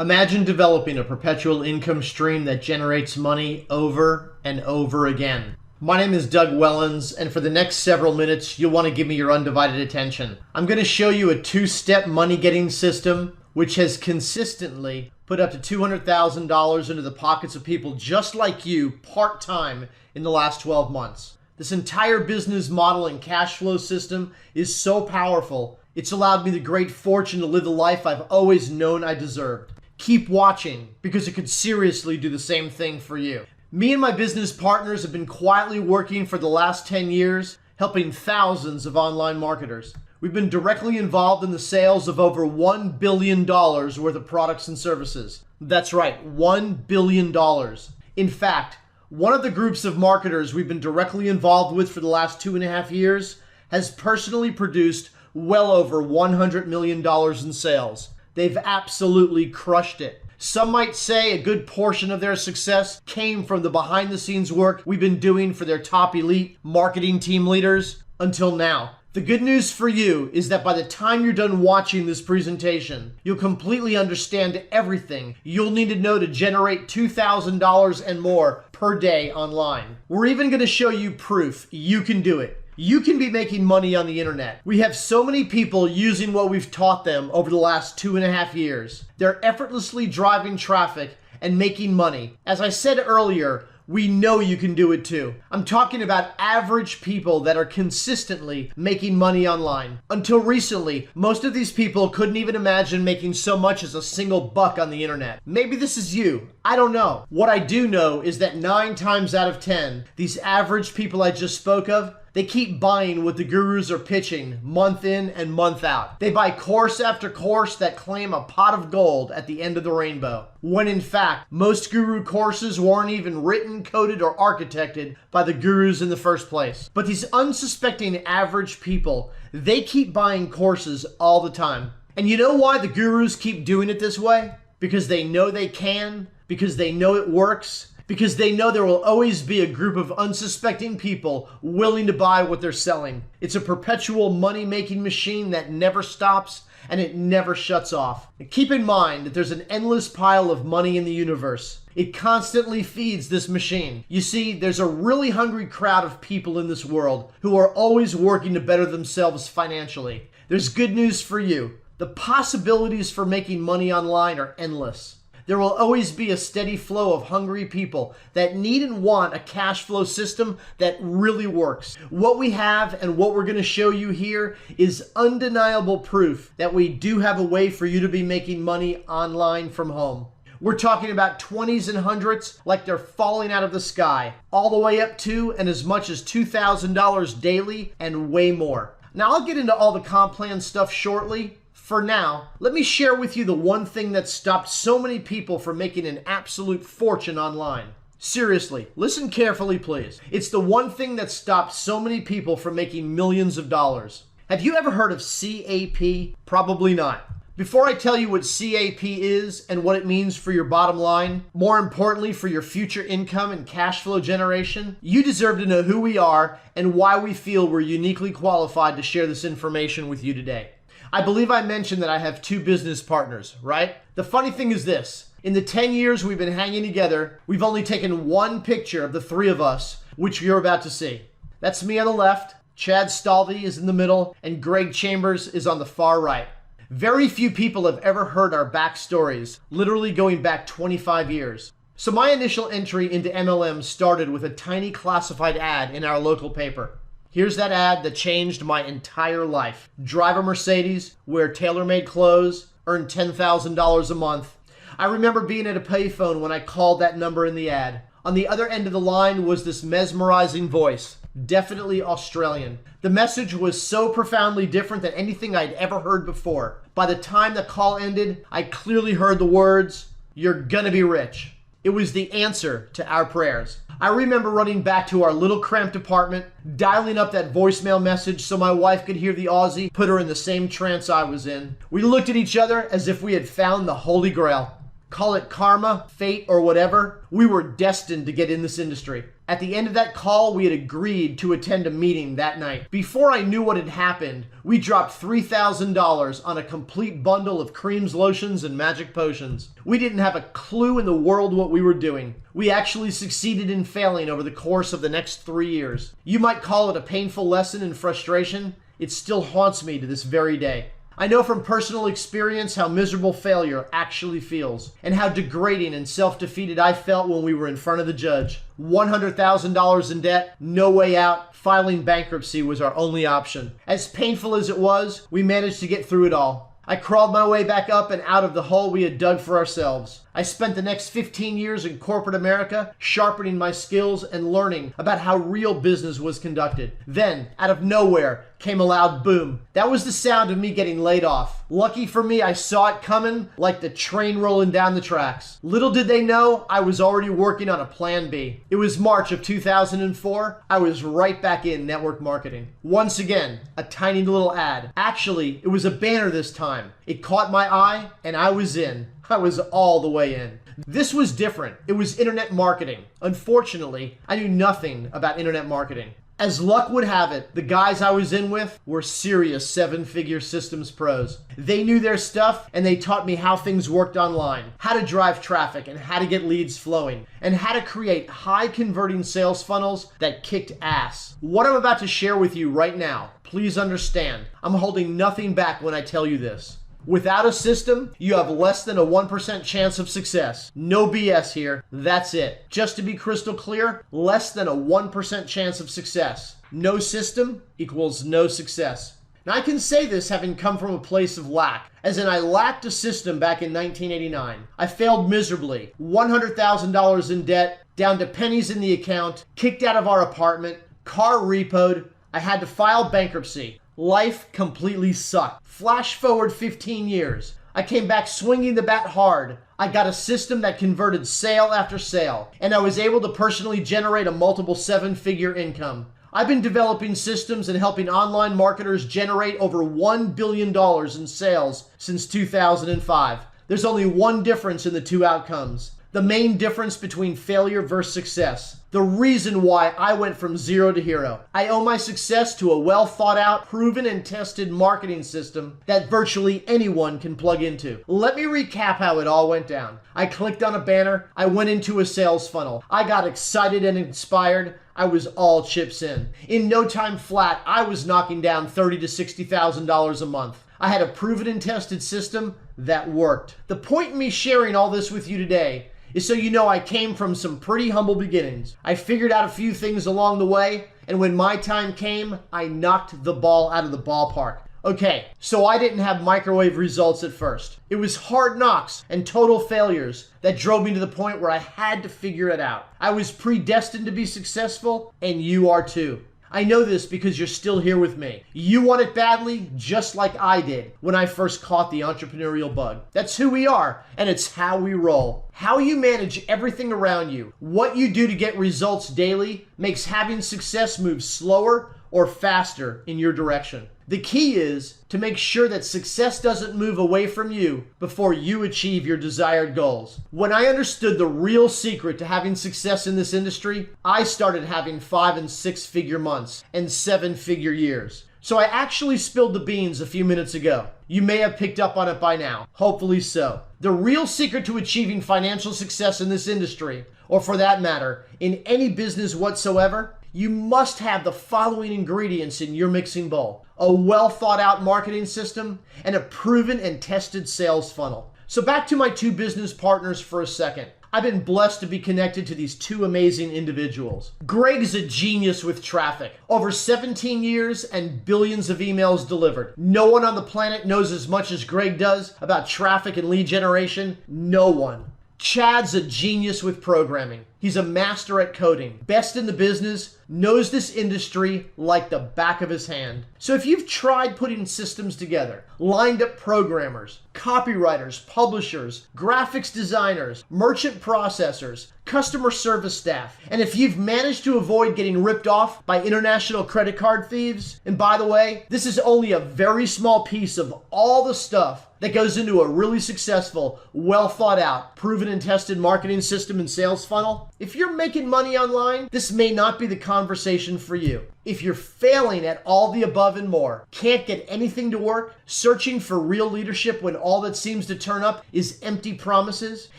Imagine developing a perpetual income stream that generates money over and over again. My name is Doug Wellens, and for the next several minutes, you'll want to give me your undivided attention. I'm going to show you a two-step money-getting system which has consistently put up to $200,000 into the pockets of people just like you part-time in the last 12 months. This entire business model and cash flow system is so powerful, it's allowed me the great fortune to live the life I've always known I deserved. Keep watching, because it could seriously do the same thing for you. Me and my business partners have been quietly working for the last 10 years, helping thousands of online marketers. We've been directly involved in the sales of over $1 billion worth of products and services. That's right, $1 billion. In fact, one of the groups of marketers we've been directly involved with for the last 2.5 years has personally produced well over $100 million in sales. They've absolutely crushed it. Some might say a good portion of their success came from the behind-the-scenes work we've been doing for their top elite marketing team leaders until now. The good news for you is that by the time you're done watching this presentation, you'll completely understand everything you'll need to know to generate $2,000 and more per day online. We're even going to show you proof you can do it. You can be making money on the internet. We have so many people using what we've taught them over the last 2.5 years. They're effortlessly driving traffic and making money. As I said earlier, we know you can do it too. I'm talking about average people that are consistently making money online. Until recently, most of these people couldn't even imagine making so much as a single buck on the internet. Maybe this is you. I don't know. What I do know is that 9 times out of 10, these average people I just spoke of, they keep buying what the gurus are pitching month in and month out. They buy course after course that claim a pot of gold at the end of the rainbow, when in fact, most guru courses weren't even written, coded, or architected by the gurus in the first place. But these unsuspecting average people, they keep buying courses all the time. And you know why the gurus keep doing it this way? Because they know they can, because they know it works, because they know there will always be a group of unsuspecting people willing to buy what they're selling. It's a perpetual money-making machine that never stops and it never shuts off. And keep in mind that there's an endless pile of money in the universe. It constantly feeds this machine. You see, there's a really hungry crowd of people in this world who are always working to better themselves financially. There's good news for you. The possibilities for making money online are endless. There will always be a steady flow of hungry people that need and want a cash flow system that really works. What we have and what we're going to show you here is undeniable proof that we do have a way for you to be making money online from home. We're talking about 20s and 100s like they're falling out of the sky, all the way up to and as much as $2,000 daily and way more. Now I'll get into all the comp plan stuff shortly. For now, let me share with you the one thing that stopped so many people from making an absolute fortune online. Seriously, listen carefully, please. It's the one thing that stopped so many people from making millions of dollars. Have you ever heard of CAP? Probably not. Before I tell you what CAP is and what it means for your bottom line, more importantly for your future income and cash flow generation, you deserve to know who we are and why we feel we're uniquely qualified to share this information with you today. I believe I mentioned that I have 2 business partners, right? The funny thing is this. In the 10 years we've been hanging together, we've only taken one picture of the 3 of us, which you're about to see. That's me on the left, Chad Stalvey is in the middle, and Greg Chambers is on the far right. Very few people have ever heard our backstories, literally going back 25 years. So my initial entry into MLM started with a tiny classified ad in our local paper. Here's that ad that changed my entire life. Drive a Mercedes, wear tailor-made clothes, earn $10,000 a month. I remember being at a payphone when I called that number in the ad. On the other end of the line was this mesmerizing voice, definitely Australian. The message was so profoundly different than anything I'd ever heard before. By the time the call ended, I clearly heard the words, "You're gonna be rich." It was the answer to our prayers. I remember running back to our little cramped apartment, dialing up that voicemail message so my wife could hear the Aussie, put her in the same trance I was in. We looked at each other as if we had found the Holy Grail. Call it karma, fate, or whatever, we were destined to get in this industry. At the end of that call, we had agreed to attend a meeting that night. Before I knew what had happened, we dropped $3,000 on a complete bundle of creams, lotions, and magic potions. We didn't have a clue in the world what we were doing. We actually succeeded in failing over the course of the next 3 years. You might call it a painful lesson in frustration. It still haunts me to this very day. I know from personal experience how miserable failure actually feels and how degrading and self-defeated I felt when we were in front of the judge. $100,000 in debt, no way out, filing bankruptcy was our only option. As painful as it was, we managed to get through it all. I crawled my way back up and out of the hole we had dug for ourselves. I spent the next 15 years in corporate America sharpening my skills and learning about how real business was conducted. Then, out of nowhere, came a loud boom. That was the sound of me getting laid off. Lucky for me, I saw it coming like the train rolling down the tracks. Little did they know, I was already working on a plan B. It was March of 2004. I was right back in network marketing. Once again, a tiny little ad. Actually, it was a banner this time. It caught my eye, and I was in. I was all the way in. This was different. It was internet marketing. Unfortunately, I knew nothing about internet marketing. As luck would have it, the guys I was in with were serious 7-figure systems pros. They knew their stuff, and they taught me how things worked online, how to drive traffic and how to get leads flowing, and how to create high-converting sales funnels that kicked ass. What I'm about to share with you right now, please understand, I'm holding nothing back when I tell you this. Without a system, you have less than a 1% chance of success. No BS here. That's it. Just to be crystal clear, less than a 1% chance of success. No system equals no success. Now I can say this having come from a place of lack, as in I lacked a system back in 1989. I failed miserably. $100,000 in debt, down to pennies in the account, kicked out of our apartment, car repoed. I had to file bankruptcy. Life completely sucked. Flash forward 15 years. I came back swinging the bat hard. I got a system that converted sale after sale, and I was able to personally generate a multiple 7-figure income. I've been developing systems and helping online marketers generate over $1 billion in sales since 2005. There's only one difference in the two outcomes. The main difference between failure versus success. The reason why I went from zero to hero. I owe my success to a well thought out, proven and tested marketing system that virtually anyone can plug into. Let me recap how it all went down. I clicked on a banner. I went into a sales funnel. I got excited and inspired. I was all chips in. In no time flat, I was knocking down $30,000 to $60,000 a month. I had a proven and tested system that worked. The point in me sharing all this with you today is so you know I came from some pretty humble beginnings. I figured out a few things along the way, and when my time came, I knocked the ball out of the ballpark. Okay, so I didn't have microwave results at first. It was hard knocks and total failures that drove me to the point where I had to figure it out. I was predestined to be successful, and you are too. I know this because you're still here with me. You want it badly, just like I did when I first caught the entrepreneurial bug. That's who we are, and it's how we roll. How you manage everything around you, what you do to get results daily, makes having success move slower or faster in your direction. The key is to make sure that success doesn't move away from you before you achieve your desired goals. When I understood the real secret to having success in this industry, I started having 5- and 6-figure months and 7-figure years. So I actually spilled the beans a few minutes ago. You may have picked up on it by now. Hopefully so. The real secret to achieving financial success in this industry, or for that matter, in any business whatsoever, you must have the following ingredients in your mixing bowl: a well thought out marketing system and a proven and tested sales funnel. So back to my two business partners for a second. I've been blessed to be connected to these two amazing individuals. Greg's a genius with traffic. Over 17 years and billions of emails delivered. No one on the planet knows as much as Greg does about traffic and lead generation. No one. Chad's a genius with programming. He's a master at coding, best in the business, knows this industry like the back of his hand. So if you've tried putting systems together, lined up programmers, copywriters, publishers, graphics designers, merchant processors, customer service staff, and if you've managed to avoid getting ripped off by international credit card thieves, and by the way, this is only a very small piece of all the stuff that goes into a really successful, well thought out, proven and tested marketing system and sales funnel? If you're making money online, this may not be the conversation for you. If you're failing at all the above and more, can't get anything to work, searching for real leadership when all that seems to turn up is empty promises,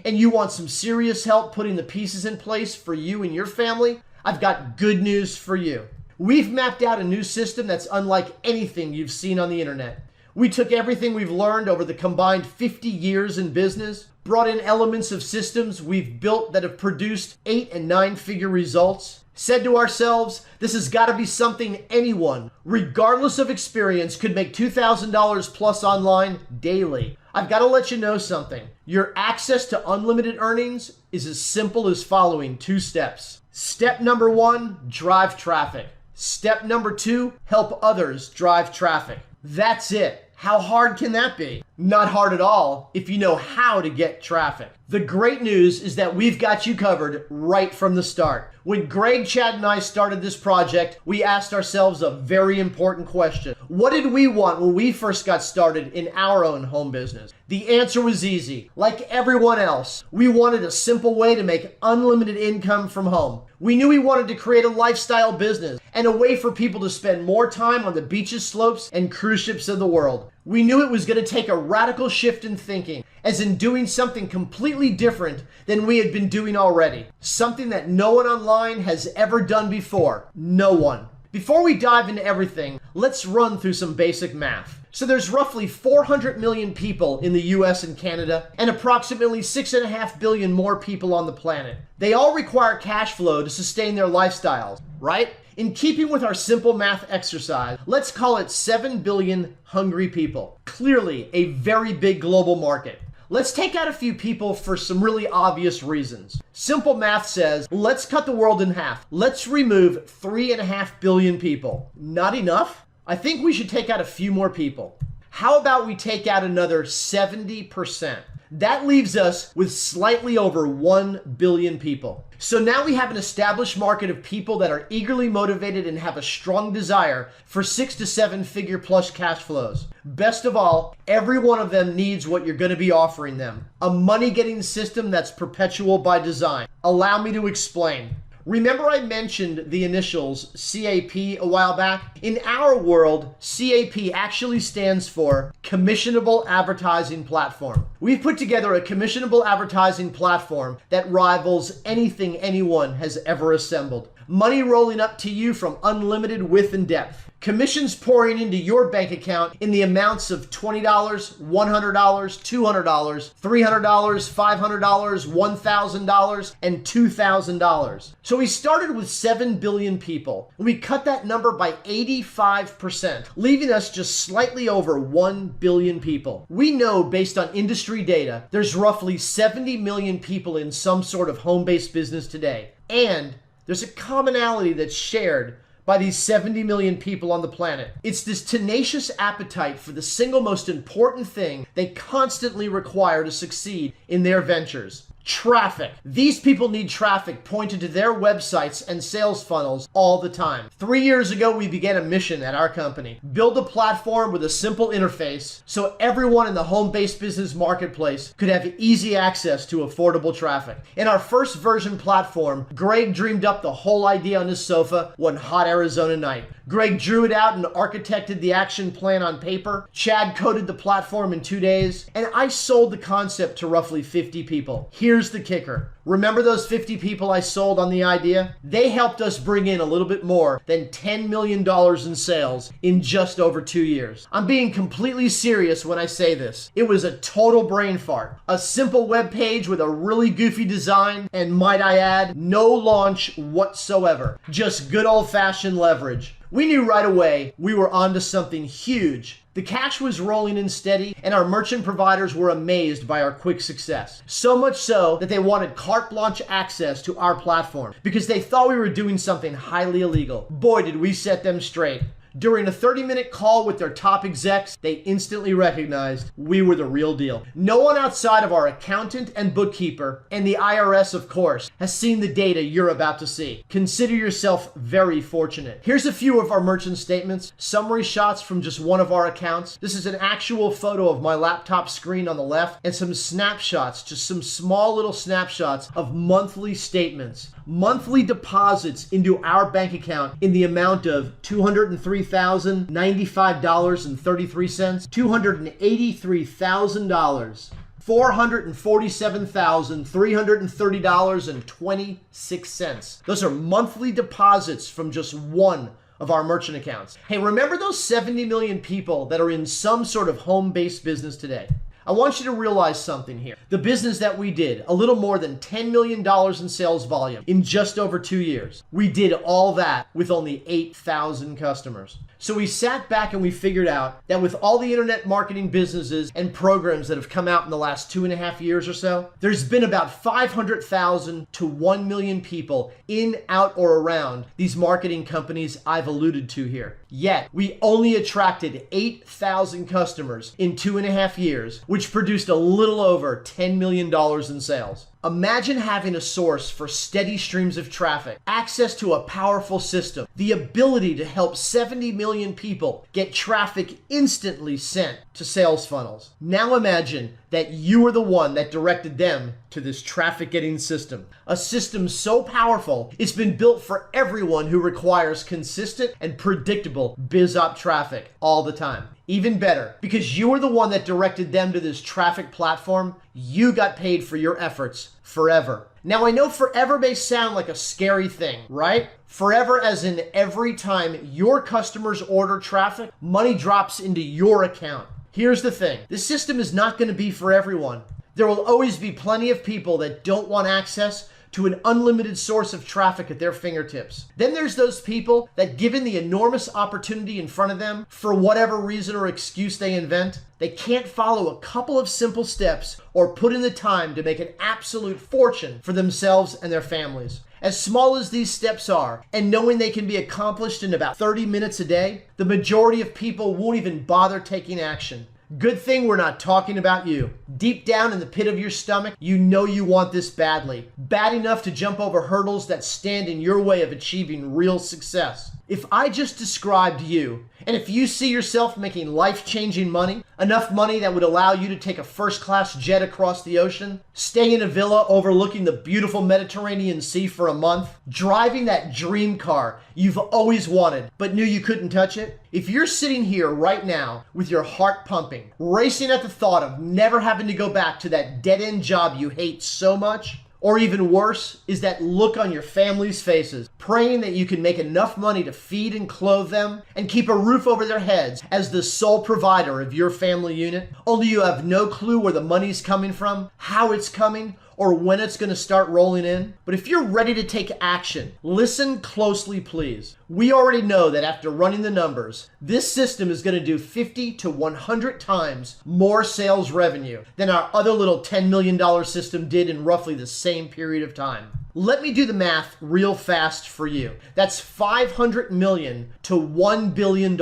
and you want some serious help putting the pieces in place for you and your family, I've got good news for you. We've mapped out a new system that's unlike anything you've seen on the internet. We took everything we've learned over the combined 50 years in business, brought in elements of systems we've built that have produced 8 and 9-figure results, said to ourselves, this has got to be something anyone, regardless of experience, could make $2,000 plus online daily. I've got to let you know something. Your access to unlimited earnings is as simple as following 2 steps. Step number 1, drive traffic. Step number 2, help others drive traffic. That's it. How hard can that be? Not hard at all if you know how to get traffic. The great news is that we've got you covered right from the start. When Greg, Chad, and I started this project, we asked ourselves a very important question. What did we want when we first got started in our own home business? The answer was easy. Like everyone else, we wanted a simple way to make unlimited income from home. We knew we wanted to create a lifestyle business and a way for people to spend more time on the beaches, slopes, and cruise ships of the world. We knew it was going to take a radical shift in thinking, as in doing something completely different than we had been doing already. Something that no one online has ever done before. No one. Before we dive into everything, let's run through some basic math. So there's roughly 400 million people in the US and Canada, and approximately 6.5 billion more people on the planet. They all require cash flow to sustain their lifestyles, right? In keeping with our simple math exercise, let's call it 7 billion hungry people. Clearly a very big global market. Let's take out a few people for some really obvious reasons. Simple math says, let's cut the world in half. Let's remove 3.5 billion people. Not enough? I think we should take out a few more people. How about we take out another 70%? That leaves us with slightly over 1 billion people. So now we have an established market of people that are eagerly motivated and have a strong desire for 6 to 7 figure plus cash flows. Best of all, every one of them needs what you're going to be offering them. A money-getting system that's perpetual by design. Allow me to explain. Remember I mentioned the initials CAP a while back? In our world, CAP actually stands for Commissionable Advertising Platform. We've put together a commissionable advertising platform that rivals anything anyone has ever assembled. Money rolling up to you from unlimited width and depth. Commissions pouring into your bank account in the amounts of $20, $100, $200, $300, $500, $1,000, and $2,000. So we started with 7 billion people. We cut that number by 85%, leaving us just slightly over 1 billion people. We know based on industry data, there's roughly 70 million people in some sort of home-based business today. And there's a commonality that's shared by these 70 million people on the planet. It's this tenacious appetite for the single most important thing they constantly require to succeed in their ventures. Traffic. These people need traffic pointed to their websites and sales funnels all the time. 3 years ago, we began a mission at our company. Build a platform with a simple interface so everyone in the home-based business marketplace could have easy access to affordable traffic. In our first version platform, Greg dreamed up the whole idea on his sofa one hot Arizona night. Greg drew it out and architected the action plan on paper. Chad coded the platform in 2 days, and I sold the concept to roughly 50 people. Here's the kicker. Remember those 50 people I sold on the idea? They helped us bring in a little bit more than $10 million in sales in just over 2 years. I'm being completely serious when I say this. It was a total brain fart. A simple web page with a really goofy design, and might I add, no launch whatsoever. Just good old-fashioned leverage. We knew right away we were onto something huge. The cash was rolling in steady, and our merchant providers were amazed by our quick success. So much so that they wanted carte blanche access to our platform because they thought we were doing something highly illegal. Boy, did we set them straight. During a 30-minute call with their top execs, they instantly recognized we were the real deal. No one outside of our accountant and bookkeeper, and the IRS, of course, has seen the data you're about to see. Consider yourself very fortunate. Here's a few of our merchant statements, summary shots from just one of our accounts. This is an actual photo of my laptop screen on the left, and some snapshots, just some small little snapshots of monthly statements. Monthly deposits into our bank account in the amount of $203,095.33, $283,000. $447,330.26. Those are monthly deposits from just one of our merchant accounts. Hey, remember those 70 million people that are in some sort of home-based business today? I want you to realize something here. The business that we did, a little more than $10 million in sales volume in just over 2 years. We did all that with only 8,000 customers. So we sat back and we figured out that with all the internet marketing businesses and programs that have come out in the last 2.5 years or so, there's been about 500,000 to 1 million people in, out, or around these marketing companies I've alluded to here. Yet, we only attracted 8,000 customers in 2.5 years, which produced a little over $10 million in sales. Imagine having a source for steady streams of traffic, access to a powerful system, the ability to help 70 million people get traffic instantly sent to sales funnels. Now imagine that you were the one that directed them to this traffic getting system. A system so powerful, it's been built for everyone who requires consistent and predictable BizOp traffic all the time. Even better, because you were the one that directed them to this traffic platform, you got paid for your efforts forever. Now I know forever may sound like a scary thing, right? Forever as in every time your customers order traffic, money drops into your account. Here's the thing, this system is not going to be for everyone. There will always be plenty of people that don't want access to an unlimited source of traffic at their fingertips. Then there's those people that, given the enormous opportunity in front of them, for whatever reason or excuse they invent, they can't follow a couple of simple steps or put in the time to make an absolute fortune for themselves and their families. As small as these steps are, and knowing they can be accomplished in about 30 minutes a day, the majority of people won't even bother taking action. Good thing we're not talking about you. Deep down in the pit of your stomach, you know you want this badly. Bad enough to jump over hurdles that stand in your way of achieving real success. If I just described you, and if you see yourself making life-changing money, enough money that would allow you to take a first-class jet across the ocean, stay in a villa overlooking the beautiful Mediterranean Sea for a month, driving that dream car you've always wanted but knew you couldn't touch it, if you're sitting here right now with your heart pumping, racing at the thought of never having to go back to that dead-end job you hate so much, or even worse, is that look on your family's faces, praying that you can make enough money to feed and clothe them and keep a roof over their heads as the sole provider of your family unit, only you have no clue where the money's coming from, how it's coming, or when it's going to start rolling in. But if you're ready to take action, listen closely, please. We already know that after running the numbers, this system is going to do 50 to 100 times more sales revenue than our other little $10 million system did in roughly the same period of time. Let me do the math real fast for you. That's $500 million to $1 billion.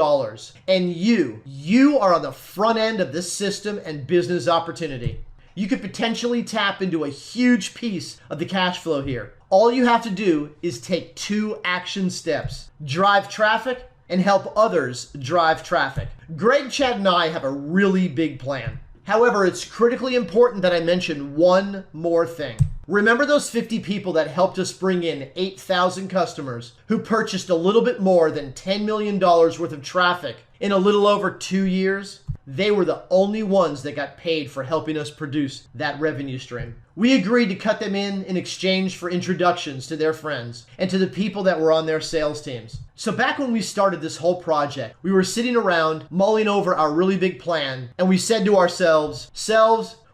And you are on the front end of this system and business opportunity. You could potentially tap into a huge piece of the cash flow here. All you have to do is take 2 action steps. Drive traffic and help others drive traffic. Greg, Chad, and I have a really big plan. However, it's critically important that I mention one more thing. Remember those 50 people that helped us bring in 8,000 customers who purchased a little bit more than $10 million worth of traffic in a little over 2 years? They were the only ones that got paid for helping us produce that revenue stream. We agreed to cut them in exchange for introductions to their friends and to the people that were on their sales teams. So back when we started this whole project, we were sitting around mulling over our really big plan, and we said to ourselves,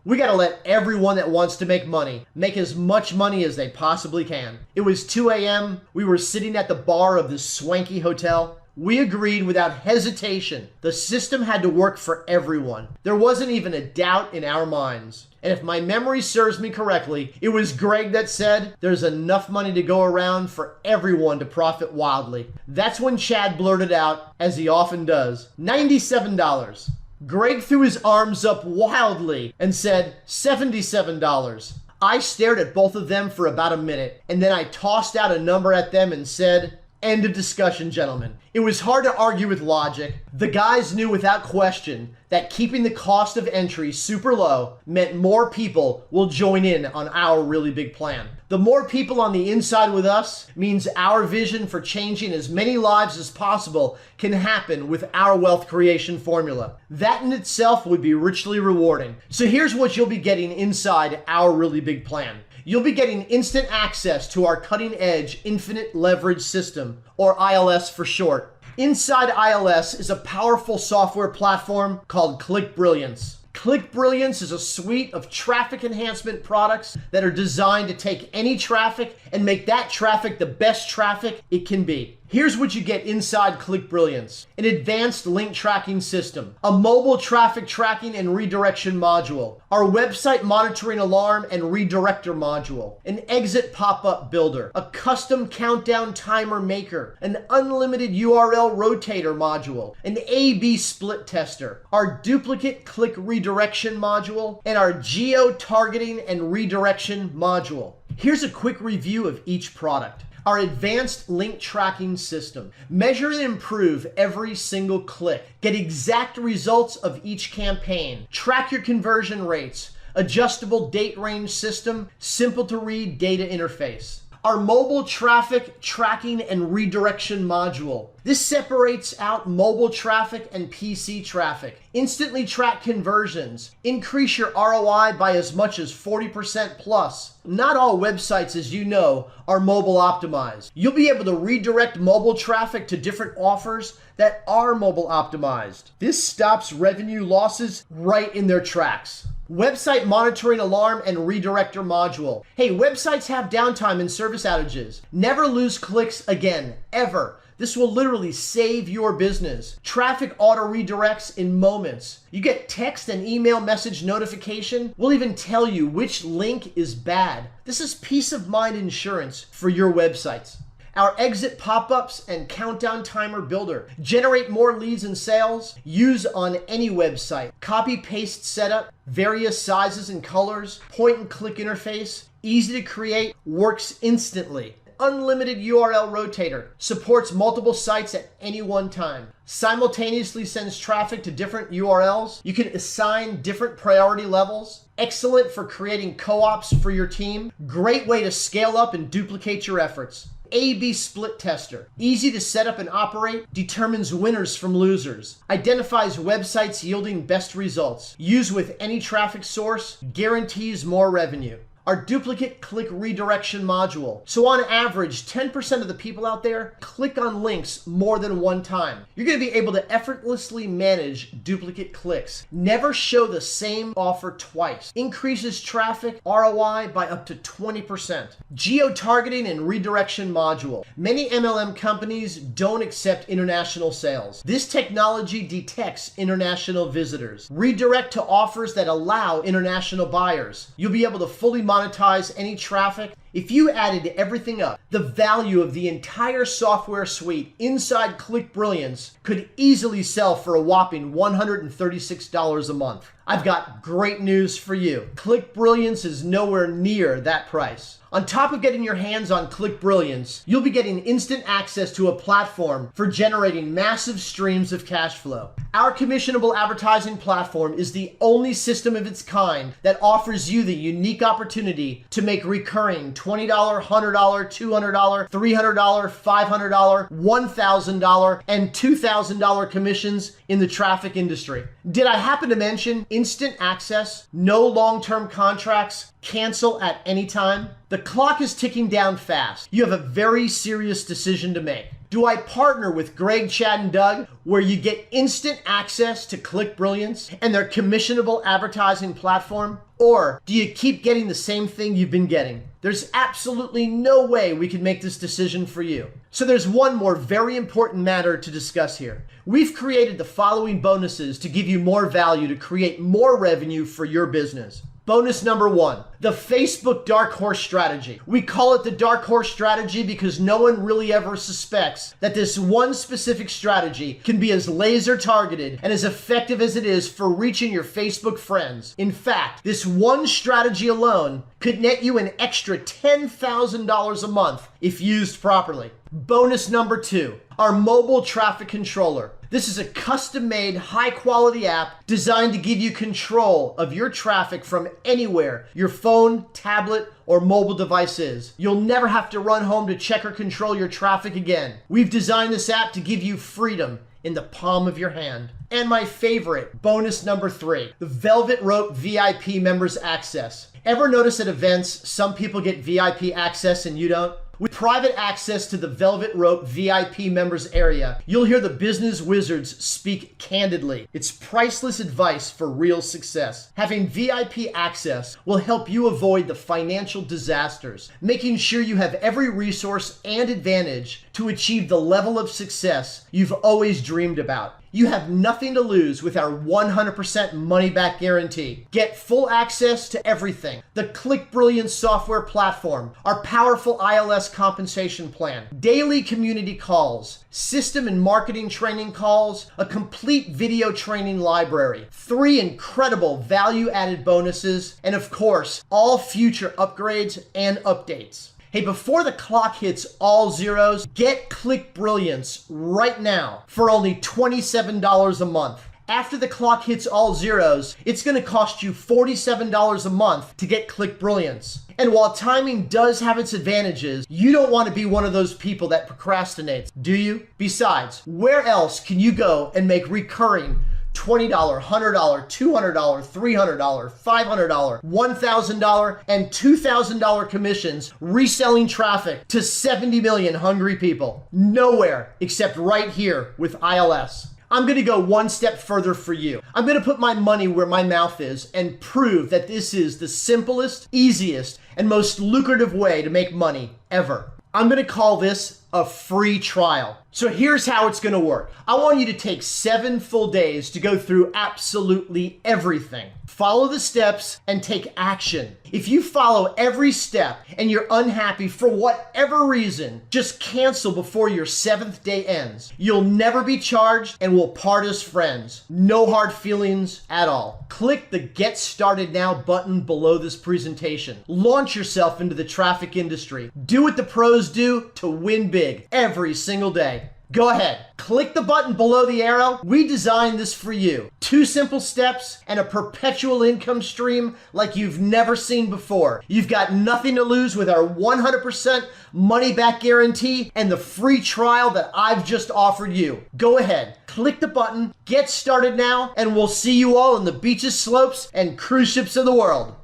we gotta let everyone that wants to make money make as much money as they possibly can. It was 2 a.m. We were sitting at the bar of this swanky hotel. We agreed without hesitation. The system had to work for everyone. There wasn't even a doubt in our minds. And if my memory serves me correctly, it was Greg that said, there's enough money to go around for everyone to profit wildly. That's when Chad blurted out, as he often does, $97. Greg threw his arms up wildly and said, $77. I stared at both of them for about a minute, and then I tossed out a number at them and said, end of discussion, gentlemen. It was hard to argue with logic. The guys knew without question that keeping the cost of entry super low meant more people will join in on our really big plan. The more people on the inside with us means our vision for changing as many lives as possible can happen with our wealth creation formula. That in itself would be richly rewarding. So here's what you'll be getting inside our really big plan. You'll be getting instant access to our cutting-edge infinite leverage system, or ILS for short. Inside ILS is a powerful software platform called ClickBrilliance. ClickBrilliance is a suite of traffic enhancement products that are designed to take any traffic and make that traffic the best traffic it can be. Here's what you get inside ClickBrilliance: an advanced link tracking system, a mobile traffic tracking and redirection module, our website monitoring alarm and redirector module, an exit pop-up builder, a custom countdown timer maker, an unlimited URL rotator module, an A/B split tester, our duplicate click redirection module, and our geo targeting and redirection module. Here's a quick review of each product. Our advanced link tracking system. Measure and improve every single click. Get exact results of each campaign. Track your conversion rates. Adjustable date range system. Simple to read data interface. Our mobile traffic tracking and redirection module. This separates out mobile traffic and PC traffic. Instantly track conversions. Increase your ROI by as much as 40% plus. Not all websites, as you know, are mobile optimized. You'll be able to redirect mobile traffic to different offers that are mobile optimized. This stops revenue losses right in their tracks. Website monitoring alarm and redirector module. Hey, websites have downtime and service outages. Never lose clicks again, ever. This will literally save your business. Traffic auto redirects in moments. You get text and email message notification. We'll even tell you which link is bad. This is peace of mind insurance for your websites. Our exit pop-ups and countdown timer builder. Generate more leads and sales. Use on any website. Copy-paste setup. Various sizes and colors. Point-and-click interface. Easy to create. Works instantly. Unlimited URL rotator. Supports multiple sites at any one time. Simultaneously sends traffic to different URLs. You can assign different priority levels. Excellent for creating co-ops for your team. Great way to scale up and duplicate your efforts. A/B split tester. Easy to set up and operate. Determines winners from losers. Identifies websites yielding best results. Use with any traffic source. Guarantees more revenue. Our duplicate click redirection module. So on average, 10% of the people out there click on links more than one time. You're going to be able to effortlessly manage duplicate clicks. Never show the same offer twice. Increases traffic ROI by up to 20%. Geo-targeting and redirection module. Many MLM companies don't accept international sales. This technology detects international visitors. Redirect to offers that allow international buyers. You'll be able to fully monetize any traffic. If you added everything up, the value of the entire software suite inside ClickBrilliance could easily sell for a whopping $136 a month. I've got great news for you. ClickBrilliance is nowhere near that price. On top of getting your hands on ClickBrilliance, you'll be getting instant access to a platform for generating massive streams of cash flow. Our commissionable advertising platform is the only system of its kind that offers you the unique opportunity to make recurring $20, $100, $200, $300, $500, $1,000, and $2,000 commissions in the traffic industry. Did I happen to mention instant access, no long-term contracts, cancel at any time? The clock is ticking down fast. You have a very serious decision to make. Do I partner with Greg, Chad, and Doug, where you get instant access to Click Brilliance and their commissionable advertising platform? Or do you keep getting the same thing you've been getting? There's absolutely no way we can make this decision for you. So there's one more very important matter to discuss here. We've created the following bonuses to give you more value to create more revenue for your business. Bonus number 1, the Facebook Dark Horse Strategy. We call it the Dark Horse Strategy because no one really ever suspects that this one specific strategy can be as laser targeted and as effective as it is for reaching your Facebook friends. In fact, this one strategy alone could net you an extra $10,000 a month if used properly. Bonus number 2, our mobile traffic controller. This is a custom-made, high-quality app designed to give you control of your traffic from anywhere your phone, tablet, or mobile device is. You'll never have to run home to check or control your traffic again. We've designed this app to give you freedom in the palm of your hand. And my favorite, bonus number 3, the Velvet Rope VIP Members Access. Ever notice at events, some people get VIP access and you don't? With private access to the Velvet Rope VIP members area, you'll hear the business wizards speak candidly. It's priceless advice for real success. Having VIP access will help you avoid the financial disasters, making sure you have every resource and advantage to achieve the level of success you've always dreamed about. You have nothing to lose with our 100% money-back guarantee. Get full access to everything. The Click Brilliance software platform, our powerful ILS compensation plan, daily community calls, system and marketing training calls, a complete video training library, 3 incredible value-added bonuses, and of course, all future upgrades and updates. Hey, before the clock hits all zeros, get Click Brilliance right now for only $27 a month. After the clock hits all zeros, it's going to cost you $47 a month to get Click Brilliance. And while timing does have its advantages, you don't want to be one of those people that procrastinates, do you? Besides, where else can you go and make recurring $20, $100, $200, $300, $500, $1,000, and $2,000 commissions reselling traffic to 70 million hungry people? Nowhere except right here with ILS. I'm going to go one step further for you. I'm going to put my money where my mouth is and prove that this is the simplest, easiest, and most lucrative way to make money ever. I'm going to call this a free trial. So here's how it's going to work. I want you to take 7 full days to go through absolutely everything. Follow the steps and take action. If you follow every step and you're unhappy for whatever reason, just cancel before your 7th day ends. You'll never be charged and we'll part as friends. No hard feelings at all. Click the Get Started Now button below this presentation. Launch yourself into the traffic industry. Do what the pros do to win big every single day. Go ahead, click the button below the arrow. We designed this for you. 2 simple steps and a perpetual income stream like you've never seen before. You've got nothing to lose with our 100% money back guarantee and the free trial that I've just offered you. Go ahead, click the button, get started now, and we'll see you all on the beaches, slopes, and cruise ships of the world.